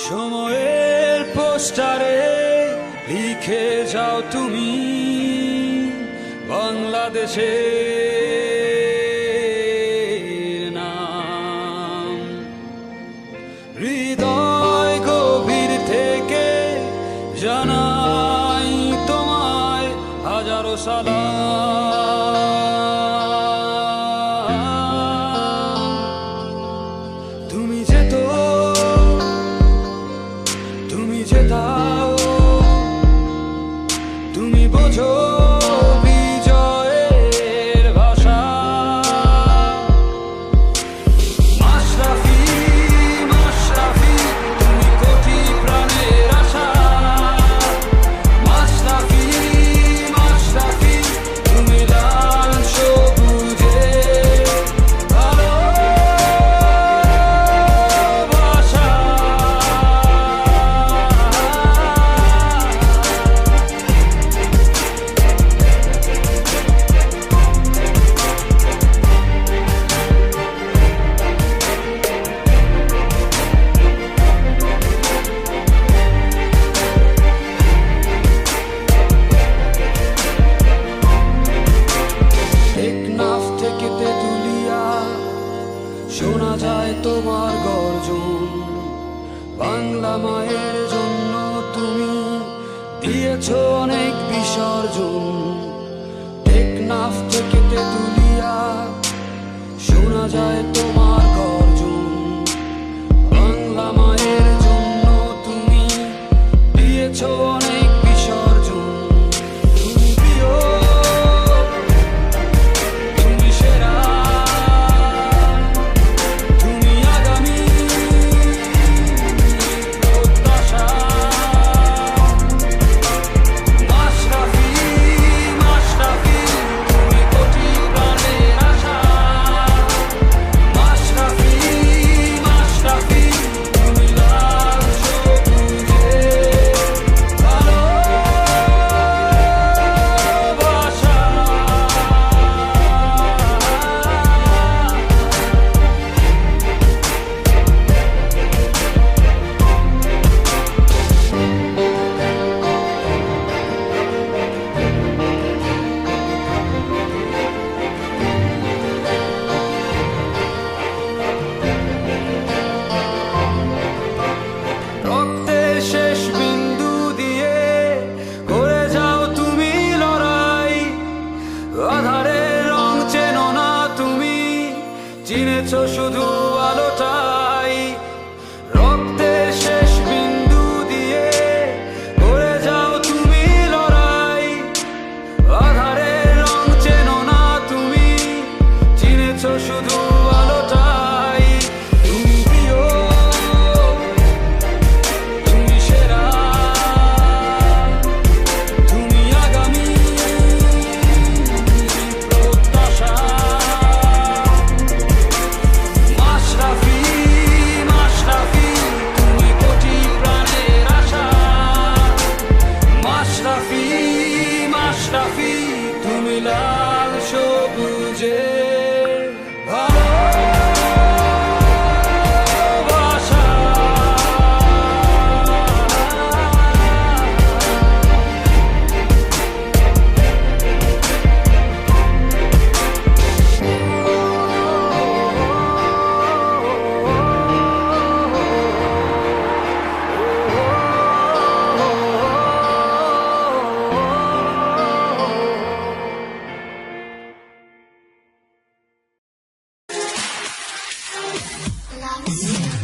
সময়ের পোস্টারে লিখে যাও তুমি বাংলাদেশের নাম। হৃদয় গভীর থেকে জানাই তোমায় হাজারো সালাম। তুমি যেতাও, তুমি বোঝো বিজয়ের ভাষা। মাশরাফি মাশরাফি তুমি কোটি প্রাণের আশা। মাশরাফি মাশরাফি তুমি লাল সবুজে ভালোবাসা। টেকনাফ থেকে তেঁতুলিয়া শোনা যায় তোমার গর্জন। বাংলা মায়ের জন্য তুমি দিয়েছো অনেক বিসর্জন। টেকনাফ থেকে তেঁতুলিয়া শোনা যায় তোমার গর্জন। বাংলা মায়ের জন্য তুমি দিয়েছো অনেক বিসর্জন। তুমি প্রিয়, তুমি সেরা, তুমি আগামী প্রত্যাশা। মাশরাফি মাশরাফি তুমি কোটি প্রাণের আশা। মাশরাফি মাশরাফি তুমি লাল সবুজে ভালোবাসা। রক্তের শেষ বিন্দু দিয়ে করে যাও তুমি লড়াই। আধারের রং চেনো না তুমি, চিনেছো শুধু আলোটাই। রক্তের শেষ বিন্দু দিয়ে করে যাও তুমি লড়াই। আধারের রং চেনো না তুমি, চিনেছো শুধু আলোটাই। তুমি প্রিয়, তুমি সেরা, তুমি আগামী প্রত্যাশা। মাশরাফি মাশরাফি তুমি কোটি প্রাণের আশা। মাশরাফি মাশরাফি তুমি লাল সবুজে ভালোবাসা। Love is